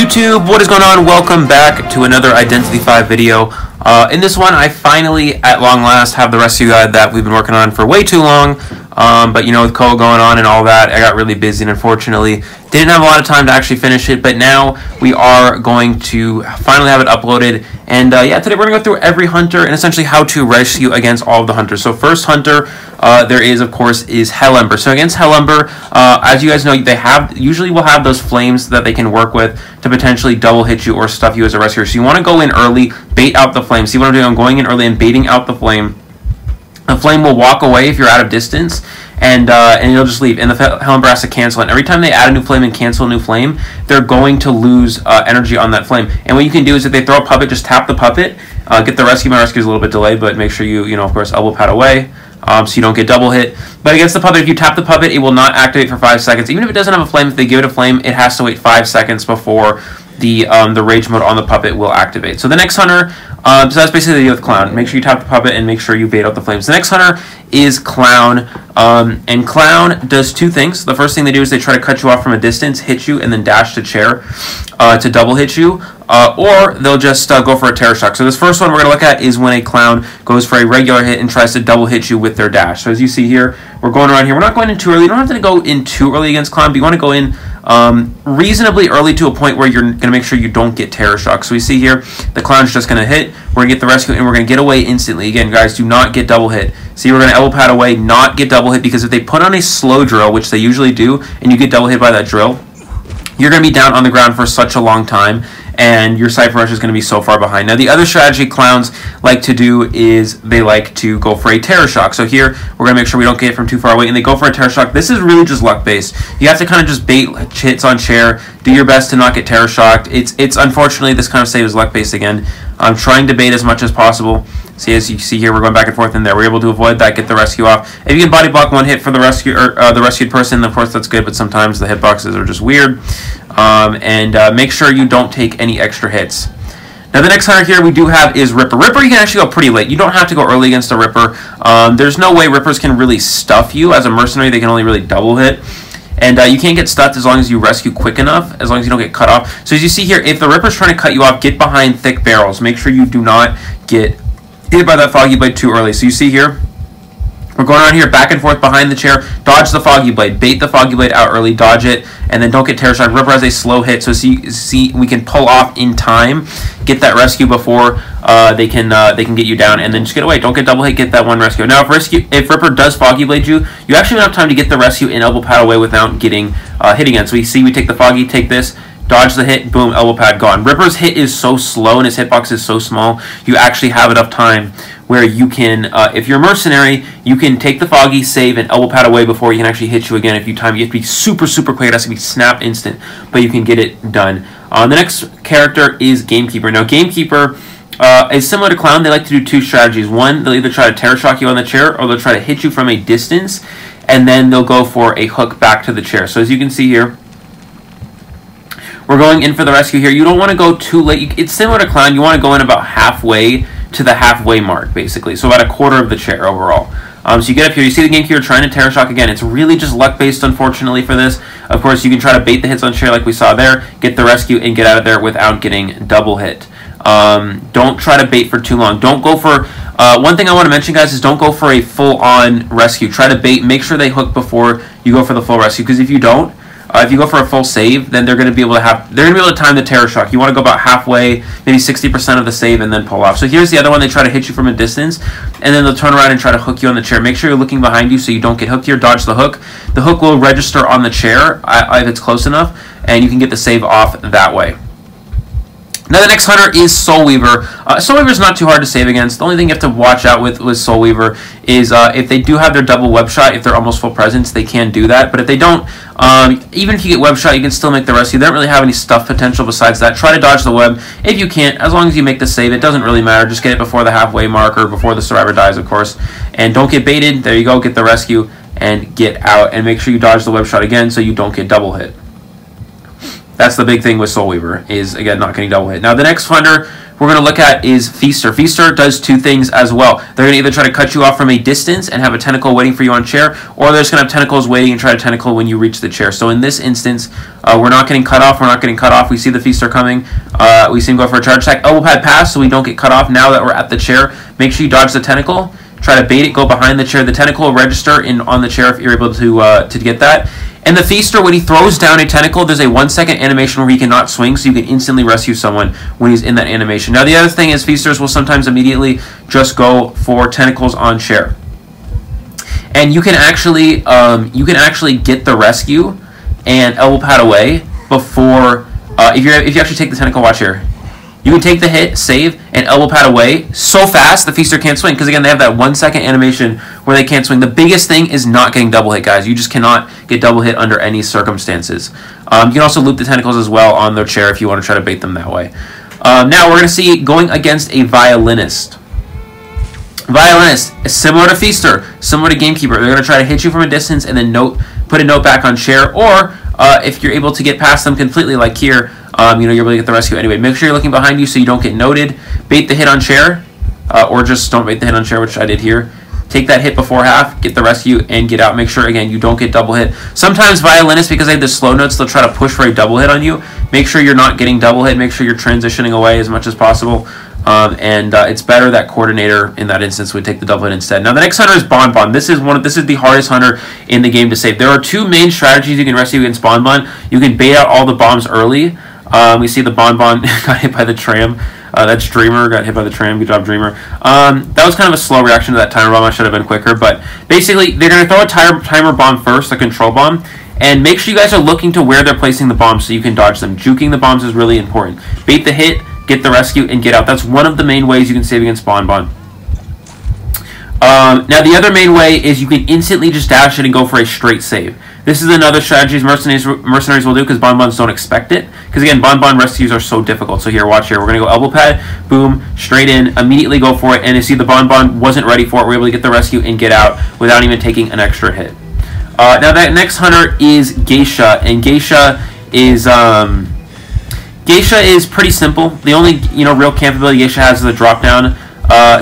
YouTube, what is going on? Welcome back to another Identity 5 video. In this one, I finally, at long last, have the rescue guide that we've been working on for way too long. But you know, with COVID going on and all that, I got really busy and unfortunately didn't have a lot of time to actually finish it. But now we are going to finally have it uploaded. And yeah, today we're going to go through every hunter and essentially how to rescue against all of the hunters. So first hunter there is, of course, is Ember. So against Ember, as you guys know, they usually will have those flames that they can work with to potentially double hit you or stuff you as a rescuer. So you want to go in early, bait out the flame. See what I'm doing? I'm going in early and baiting out the flame. The flame will walk away if you're out of distance, and you'll just leave. And the Ember has to cancel it. And every time they add a new flame and cancel a new flame, they're going to lose energy on that flame. And what you can do is if they throw a puppet, just tap the puppet, get the rescue. My rescue is a little bit delayed, but make sure you of course, elbow pad away. So you don't get double hit. But against the puppet, if you tap the puppet, it will not activate for 5 seconds. Even if it doesn't have a flame, if they give it a flame, it has to wait 5 seconds before the rage mode on the puppet will activate. So the next hunter, so that's basically the deal with Clown. Make sure you tap the puppet and make sure you bait out the flames. The next hunter is Clown, and Clown does two things. The first thing they do is they try to cut you off from a distance, hit you, and then dash to chair to double hit you. Or they'll just go for a terror shock. So this first one we're going to look at is when a Clown goes for a regular hit and tries to double hit you with their dash. So as you see here, we're going around here. We're not going in too early. You don't have to go in too early against Clown, but you want to go in reasonably early to a point where you're going to make sure you don't get terror shock. So we see here, the Clown's just going to hit. We're going to get the rescue, and we're going to get away instantly. Again, guys, do not get double hit. See, we're going to elbow pad away, not get double hit, because if they put on a slow drill, which they usually do, and you get double hit by that drill, you're going to be down on the ground for such a long time, and your Cypher Rush is going to be so far behind. Now, the other strategy Clowns like to do is they like to go for a Terror Shock. So here, we're going to make sure we don't get it from too far away, and they go for a Terror Shock. This is really just luck-based. You have to kind of just bait hits on chair, do your best to not get Terror Shocked. It's unfortunately, this kind of save is luck-based again. I'm trying to bait as much as possible. See, as you see here, we're going back and forth in there. We're able to avoid that, get the rescue off. If you can body block one hit for the rescue or the rescued person, of course that's good, but sometimes the hitboxes are just weird. Make sure you don't take any extra hits. Now the next hunter here we do have is Ripper. Ripper, you can actually go pretty late. You don't have to go early against a Ripper. There's no way Rippers can really stuff you. As a mercenary, they can only really double hit. And you can't get stuffed as long as you rescue quick enough, as long as you don't get cut off. So as you see here, if the Ripper's trying to cut you off, get behind thick barrels. Make sure you do not get hit by that Foggy Blade too early. So you see here, we're going around here back and forth behind the chair. Dodge the Foggy Blade. Bait the Foggy Blade out early. Dodge it. And then don't get Terror Shock. Ripper has a slow hit. So see, we can pull off in time. Get that rescue before they can get you down. And then just get away. Don't get double hit. Get that one rescue. Now, if Ripper does Foggy Blade you, you actually have time to get the rescue and elbow pad away without getting hit again. So we see we take the Foggy, take this, dodge the hit, boom, elbow pad gone. Ripper's hit is so slow and his hitbox is so small, you actually have enough time where you can, if you're a mercenary, you can take the Foggy, save, and elbow pad away before he can actually hit you again. If you time, you have to be super, super quick. It has to be snap instant, but you can get it done. The next character is Gamekeeper. Now, Gamekeeper is similar to Clown. They like to do two strategies. One, they'll either try to terror shock you on the chair, or they'll try to hit you from a distance, and then they'll go for a hook back to the chair. So as you can see here, we're going in for the rescue here. You don't want to go too late. It's similar to Clown. You want to go in about halfway to the halfway mark, basically. So about a quarter of the chair overall. So you get up here. You see the Gamekeeper trying to Terror Shock again. It's really just luck-based, unfortunately, for this. Of course, you can try to bait the hits on chair like we saw there, get the rescue, and get out of there without getting double hit. Don't try to bait for too long. Don't go for... one thing I want to mention, guys, is don't go for a full-on rescue. Try to bait. Make sure they hook before you go for the full rescue, because if you don't, if you go for a full save, then they're going to be able to time the Terror Shock. You want to go about halfway, maybe 60% of the save, and then pull off. So here's the other one. They try to hit you from a distance, and then they'll turn around and try to hook you on the chair. Make sure you're looking behind you so you don't get hooked here. Dodge the hook. The hook will register on the chair if it's close enough, and you can get the save off that way. Now the next hunter is Soul Weaver. Soul Weaver is not too hard to save against. The only thing you have to watch out with Soul Weaver is if they do have their double web shot, if they're almost full presence, they can do that. But if they don't, even if you get web shot, you can still make the rescue. They don't really have any stuff potential besides that. Try to dodge the web if you can't. As long as you make the save, it doesn't really matter. Just get it before the halfway mark or before the survivor dies, of course. And don't get baited. There you go. Get the rescue and get out. And make sure you dodge the web shot again so you don't get double hit. That's the big thing with Soul Weaver, is, again, not getting double hit. Now, the next hunter we're going to look at is Feaster. Feaster does two things as well. They're going to either try to cut you off from a distance and have a tentacle waiting for you on chair, or they're just going to have tentacles waiting and try to tentacle when you reach the chair. So in this instance, we're not getting cut off. We're not getting cut off. We see the Feaster coming. We see him go for a charge attack. Elbow pad pass so we don't get cut off. Now that we're at the chair, make sure you dodge the tentacle. Try to bait it, go behind the chair. The tentacle will register on the chair if you're able to get that. And the Feaster, when he throws down a tentacle, there's a 1 second animation where he cannot swing, so you can instantly rescue someone when he's in that animation. Now, the other thing is Feasters will sometimes immediately just go for tentacles on chair. And you can actually get the rescue and elbow pad away before, if you actually take the tentacle, watch here. You can take the hit, save, and elbow pad away so fast the Feaster can't swing. Because again, they have that 1 second animation where they can't swing. The biggest thing is not getting double hit, guys. You just cannot get double hit under any circumstances. You can also loop the tentacles as well on their chair if you want to try to bait them that way. Now we're going to see going against a Violinist. Violinist is similar to Feaster, similar to Gamekeeper. They're going to try to hit you from a distance and then put a note back on chair. Or if you're able to get past them completely like here, you're able to get the rescue anyway. Make sure you're looking behind you so you don't get noted. Bait the hit on chair, or just don't bait the hit on chair, which I did here. Take that hit before half, get the rescue, and get out. Make sure, again, you don't get double hit. Sometimes Violinists, because they have the slow notes, they'll try to push for a double hit on you. Make sure you're not getting double hit. Make sure you're transitioning away as much as possible. It's better that Coordinator, in that instance, would take the double hit instead. Now, the next hunter is Bonbon. This is the hardest hunter in the game to save. There are two main strategies you can rescue against Bonbon. You can bait out all the bombs early. We see the Bonbon got hit by the tram. That's Dreamer, got hit by the tram. Good job, Dreamer. That was kind of a slow reaction to that timer bomb. I should have been quicker. But basically, they're going to throw a timer bomb first, the control bomb. And make sure you guys are looking to where they're placing the bombs so you can dodge them. Juking the bombs is really important. Bait the hit, get the rescue, and get out. That's one of the main ways you can save against Bonbon. Now, the other main way is you can instantly just dash it and go for a straight save. This is another strategy mercenaries will do because Bonbons don't expect it. Because again, Bonbon rescues are so difficult. So here, watch here. We're going to go elbow pad, boom, straight in, immediately go for it. And you see the Bonbon wasn't ready for it. We're able to get the rescue and get out without even taking an extra hit. Now that next hunter is Geisha. And Geisha is pretty simple. The only real camp ability Geisha has is the drop down.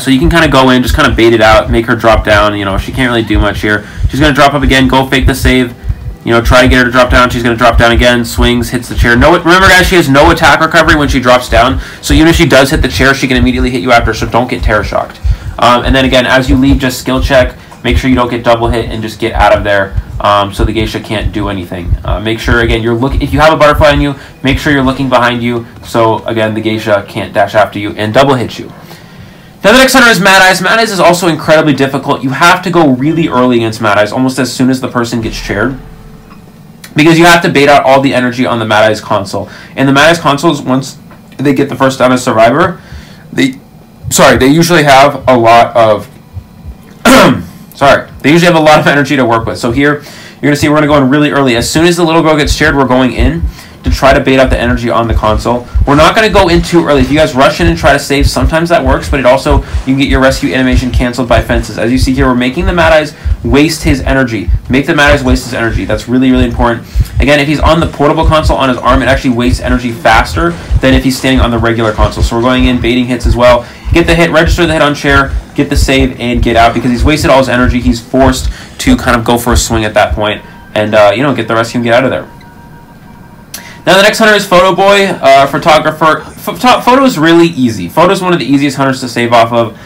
So you can kind of go in, just kind of bait it out, make her drop down. She can't really do much here. She's going to drop up again, go fake the save. Try to get her to drop down. She's going to drop down again, swings, hits the chair. Remember, guys, she has no attack recovery when she drops down. So even if she does hit the chair, she can immediately hit you after, so don't get terror shocked. And then again, as you leave, just skill check. Make sure you don't get double hit and just get out of there so the Geisha can't do anything. Make sure, again, if you have a butterfly on you, make sure you're looking behind you so, again, the Geisha can't dash after you and double hit you. Now the next hunter is Mad Eyes. Mad Eyes is also incredibly difficult. You have to go really early against Mad Eyes, almost as soon as the person gets chaired. Because you have to bait out all the energy on the Mad Eyes console. And the Mad Eyes consoles, once they get the first down as Survivor, they usually have a lot of they usually have a lot of energy to work with. So here, you're going to see we're going to go in really early. As soon as the little girl gets chaired, we're going in to try to bait out the energy on the console. We're not going to go in too early. If you guys rush in and try to save, sometimes that works, but you can get your rescue animation canceled by fences. As you see here, we're making the Mad Eyes waste his energy. Make the Mad Eyes waste his energy. That's really, really important. Again, if he's on the portable console on his arm, it actually wastes energy faster than if he's standing on the regular console. So we're going in, baiting hits as well. Get the hit, register the hit on chair, get the save, and get out. Because he's wasted all his energy, he's forced to kind of go for a swing at that point and, get the rescue and get out of there. Now the next hunter is Photo Boy, Photographer. Photo is really easy. Photo is one of the easiest hunters to save off of.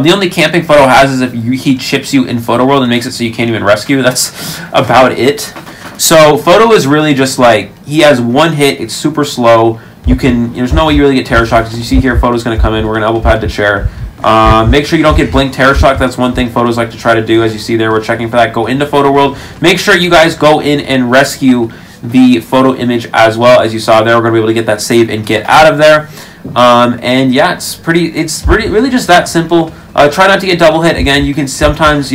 The only camping Photo has is if he chips you in Photo World and makes it so you can't even rescue. That's about it. So Photo is really just like, he has one hit, it's super slow. There's no way you really get terror shocked. As you see here, Photo's going to come in. We're going to elbow pad the chair. Make sure you don't get blink terror shock. That's one thing Photos like to try to do. As you see there, we're checking for that. Go into Photo World. Make sure you guys go in and rescue the photo image as well. As you saw there, we're going to be able to get that save and get out of there. And yeah, it's really just that simple. Try not to get double hit. Again, you can sometimes,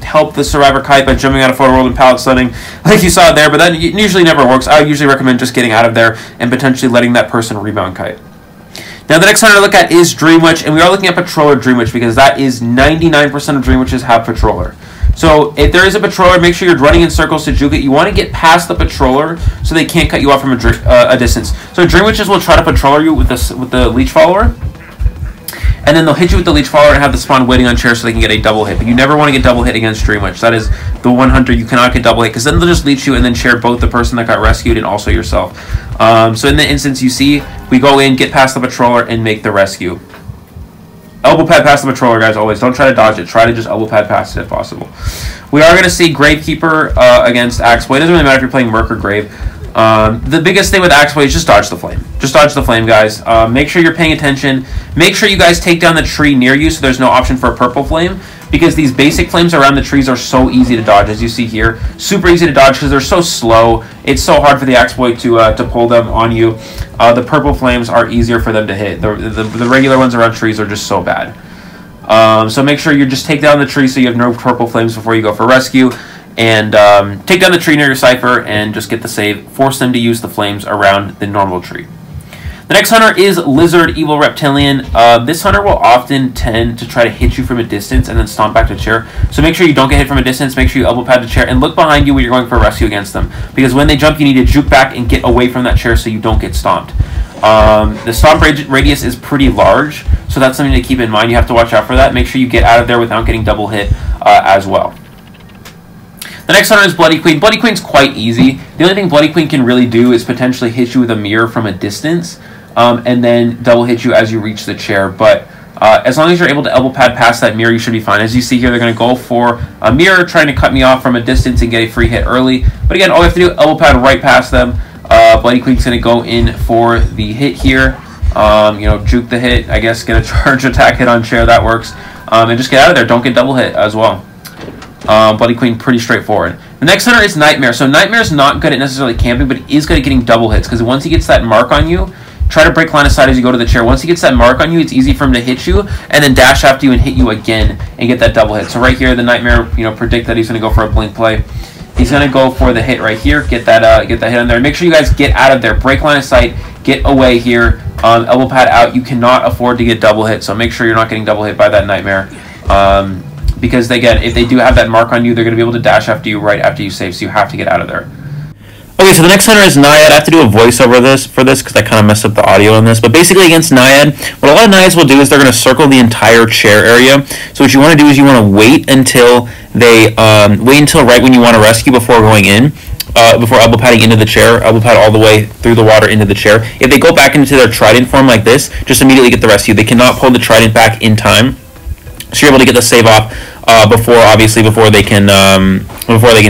help the Survivor kite by jumping out of Photo World and pallet stunning, like you saw there, but that usually never works. I usually recommend just getting out of there and potentially letting that person rebound kite. Now the next hunter to look at is Dream Witch, and we are looking at Patroller Dream Witch because that is 99% of Dream Witches have Patroller. So if there is a patroller, make sure you're running in circles to juke it. You want to get past the patroller so they can't cut you off from a distance. So Dream Witches will try to patroller you with the Leech Follower, and then they'll hit you with the Leech Follower and have the spawn waiting on chair so they can get a double hit. But you never want to get double hit against Dream Witch. That is the one hunter you cannot get double hit, because then they'll just leech you and then chair both the person that got rescued and also yourself. So in the instance you see, we go in, get past the patroller, and make the rescue. Elbow pad past the patroller, guys, always. Don't try to dodge it. Try to just elbow pad past it if possible. We are going to see Gravekeeper against Axeboy. It doesn't really matter if you're playing Merc or Grave. The biggest thing with Axeboy is just dodge the flame. Just dodge the flame, guys. Make sure you're paying attention. Make sure you guys take down the tree near you so there's no option for a purple flame, because these basic flames around the trees are so easy to dodge, as you see here. Super easy to dodge because they're so slow. It's so hard for the Axeboy to pull them on you. The purple flames are easier for them to hit. The regular ones around trees are just so bad. So make sure you just take down the tree so you have no purple flames before you go for rescue. And take down the tree near your Cypher and just get the save. Force them to use the flames around the normal tree. The next hunter is Lizard Evil Reptilian. This hunter will often tend to try to hit you from a distance and then stomp back to chair. So make sure you don't get hit from a distance. Make sure you elbow pad to chair and look behind you when you're going for a rescue against them. Because when they jump, you need to juke back and get away from that chair so you don't get stomped. The stomp radius is pretty large, so that's something to keep in mind. You have to watch out for that. Make sure you get out of there without getting double hit as well. The next hunter is Bloody Queen. Bloody Queen's quite easy. The only thing Bloody Queen can really do is potentially hit you with a mirror from a distance, and then double hit you as you reach the chair. But as long as you're able to elbow pad past that mirror, you should be fine. As you see here, they're going to go for a mirror, trying to cut me off from a distance and get a free hit early. But again, all you have to do is elbow pad right past them. Bloody Queen's going to go in for the hit here. Juke the hit, I guess, get a charge attack hit on chair. That works. And just get out of there. Don't get double hit as well. Bloody Queen, pretty straightforward. The next hunter is Nightmare. So Nightmare's not good at necessarily camping, but he is good at getting double hits, because once he gets that mark on you, try to break line of sight as you go to the chair. Once he gets that mark on you, it's easy for him to hit you and then dash after you and hit you again and get that double hit. So right here, the Nightmare, predict that he's going to go for a blink play. He's going to go for the hit right here. Get that hit on there. Make sure you guys get out of there. Break line of sight. Get away here. Elbow pad out. You cannot afford to get double hit, so make sure you're not getting double hit by that Nightmare. Because, again, if they do have that mark on you, they're going to be able to dash after you right after you save, so you have to get out of there. Okay, so the next hunter is Naiad. I have to do a voiceover for this because I kind of messed up the audio on this. But basically against Naiad, what a lot of Naiads will do is they're going to circle the entire chair area. So what you want to do is you want to wait until right when you want to rescue before going in. Before elbow padding into the chair, elbow pad all the way through the water into the chair. If they go back into their trident form like this, just immediately get the rescue. They cannot pull the trident back in time, so you're able to get the save off before they can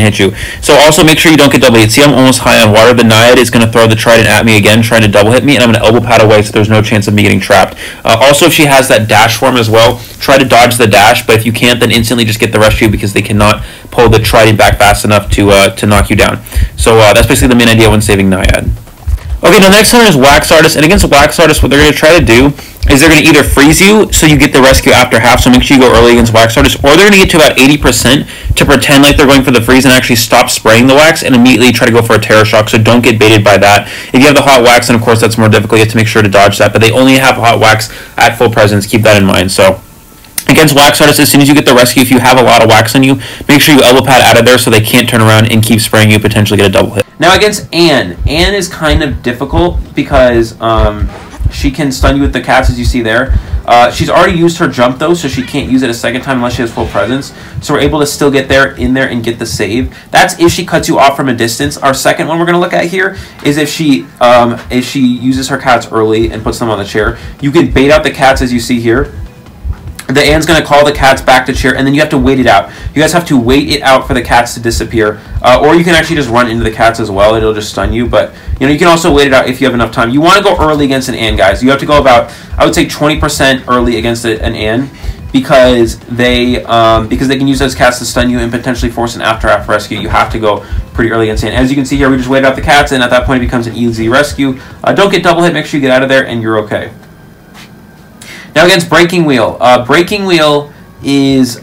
hit you. So also make sure you don't get double hit. See, I'm almost high on water. The Naiad is going to throw the trident at me again, trying to double hit me, and I'm going to elbow pad away so there's no chance of me getting trapped. Also, if she has that dash form as well, try to dodge the dash, but if you can't, then instantly just get the rescue because they cannot pull the trident back fast enough to knock you down. So that's basically the main idea when saving Naiad. Okay, now the next hunter is Wax Artist, and against Wax Artist, what they're going to try to do is they're going to either freeze you so you get the rescue after half, so make sure you go early against Wax Artist, or they're going to get to about 80% to pretend like they're going for the freeze and actually stop spraying the wax and immediately try to go for a Terror Shock, so don't get baited by that. If you have the Hot Wax, then of course that's more difficult. You have to make sure to dodge that, but they only have Hot Wax at full presence. Keep that in mind. So against Wax Artist, as soon as you get the rescue, if you have a lot of wax on you, make sure you elbow pad out of there so they can't turn around and keep spraying you, potentially get a double hit. Now against Anne is kind of difficult because she can stun you with the cats, as you see there. She's already used her jump though, so she can't use it a second time unless she has full presence. So we're able to still get in there and get the save. That's if she cuts you off from a distance. Our second one we're going to look at here is if she uses her cats early and puts them on the chair. You can bait out the cats, as you see here. The Anne's going to call the cats back to chair, and then you have to wait it out. You guys have to wait it out for the cats to disappear, or you can actually just run into the cats as well. It'll just stun you, but you can also wait it out if you have enough time. You want to go early against an Anne, guys. You have to go about, I would say, 20% early against an Anne, because they can use those cats to stun you and potentially force an after rescue. You have to go pretty early against Anne. As you can see here, we just waited out the cats, and at that point it becomes an easy rescue. Don't get double hit. Make sure you get out of there, and you're okay. Now against Breaking Wheel. Breaking Wheel is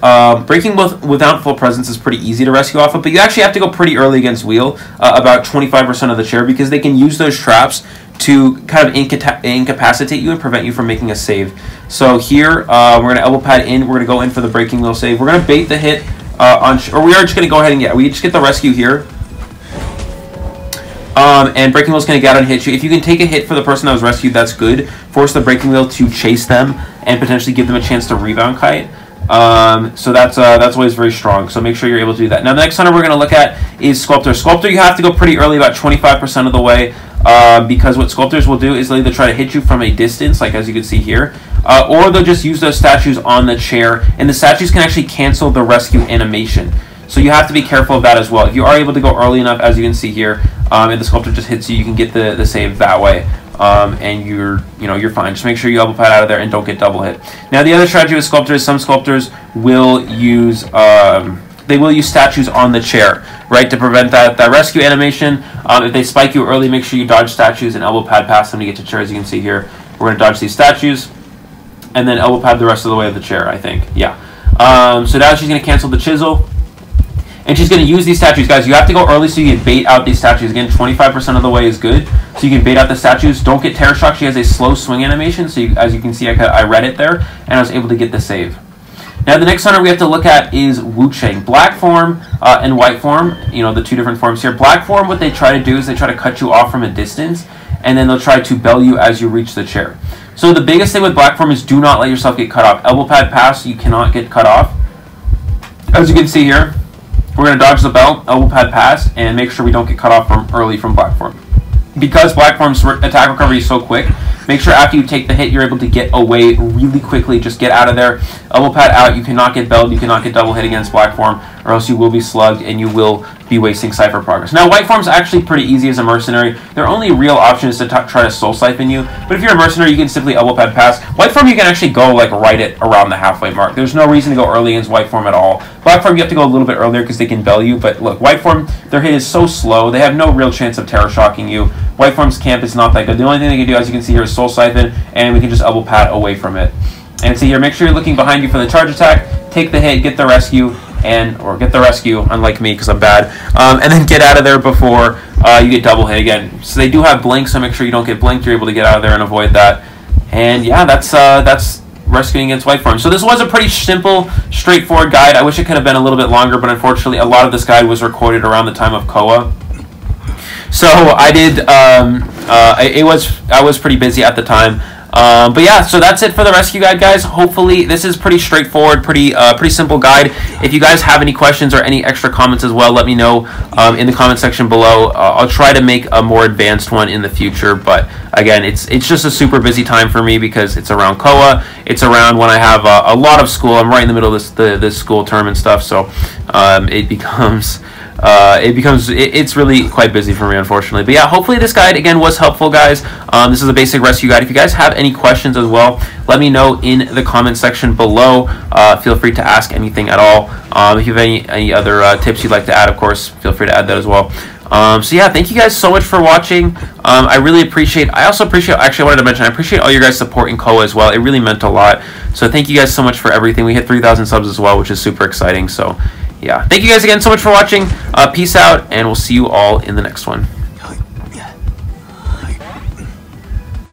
breaking without full presence is pretty easy to rescue off of, but you actually have to go pretty early against Wheel, about 25% of the chair, because they can use those traps to kind of incapacitate you and prevent you from making a save. So here we're going to elbow pad in. We're going to go in for the Breaking Wheel save. We're going to bait the hit or we are just going to go ahead and we just get the rescue here. And Breaking Wheel's going to get out and hit you. If you can take a hit for the person that was rescued, that's good. Force the Breaking Wheel to chase them and potentially give them a chance to rebound kite. So that's always very strong. So make sure you're able to do that. Now the next hunter we're going to look at is Sculptor. Sculptor, you have to go pretty early, about 25% of the way, because what Sculptors will do is they'll either try to hit you from a distance, like as you can see here, or they'll just use those statues on the chair, and the statues can actually cancel the rescue animation. So you have to be careful of that as well. If you are able to go early enough, as you can see here, and the Sculptor just hits you, you can get the save that way. And you're fine. Just make sure you elbow pad out of there and don't get double hit. Now the other strategy with Sculptors, some Sculptors will use statues on the chair, right, to prevent that rescue animation. If they spike you early, make sure you dodge statues and elbow pad past them to get to chair. As you can see here, we're going to dodge these statues and then elbow pad the rest of the way of the chair, I think. Yeah. So now she's going to cancel the chisel. And she's going to use these statues. Guys, you have to go early so you can bait out these statues. Again, 25% of the way is good. So you can bait out the statues. Don't get Terror Shock. She has a slow swing animation. So as you can see, I read it there. And I was able to get the save. Now the next hunter we have to look at is Wu Chang. Black form and white form. The two different forms here. Black form, what they try to do is they try to cut you off from a distance. And then they'll try to bell you as you reach the chair. So the biggest thing with black form is do not let yourself get cut off. Elbow pad pass, you cannot get cut off. As you can see here, we're going to dodge the belt, elbow pad pass, and make sure we don't get cut off early from black form. Because black form's attack recovery is so quick, make sure after you take the hit, you're able to get away really quickly. Just get out of there. Elbow pad out. You cannot get belled. You cannot get double hit against black form, or else you will be slugged and you will be wasting Cypher progress. Now, white form's actually pretty easy as a mercenary. Their only real option is to try to soul siphon you. But if you're a mercenary, you can simply elbow pad pass. White form, you can actually go right at around the halfway mark. There's no reason to go early against white form at all. Black form, you have to go a little bit earlier because they can bell you. But look, white form, their hit is so slow. They have no real chance of terror shocking you. White form's camp is not that good. The only thing they can do, as you can see here, is soul siphon, and we can just elbow pad away from it. And see here, make sure you're looking behind you for the charge attack. Take the hit, get the rescue, or get the rescue, unlike me because I'm bad, and then get out of there before you get double hit again. So they do have blink, so make sure you don't get blinked. You're able to get out of there and avoid that. And yeah, that's rescuing against white form. So this was a pretty simple, straightforward guide. I wish it could have been a little bit longer, but unfortunately, a lot of this guide was recorded around the time of Koa. So I did. I was pretty busy at the time. But yeah, so that's it for the rescue guide, guys. Hopefully this is pretty straightforward, pretty simple guide. If you guys have any questions or any extra comments as well, let me know in the comment section below. I'll try to make a more advanced one in the future, but again, it's just a super busy time for me because it's around Koa. It's around when I have a lot of school. I'm right in the middle of this school term and stuff, so it's really quite busy for me, unfortunately. But yeah, hopefully this guide, again, was helpful, guys. This is a basic rescue guide. If you guys have any questions as well, let me know in the comment section below. Feel free to ask anything at all. If you have any other tips you'd like to add, of course, feel free to add that as well. So yeah, thank you guys so much for watching. I really appreciate, actually I wanted to mention, I appreciate all your guys' support in Koa as well. It really meant a lot. So thank you guys so much for everything. We hit 3,000 subs as well, which is super exciting. So yeah, thank you guys again so much for watching. Peace out, and we'll see you all in the next one.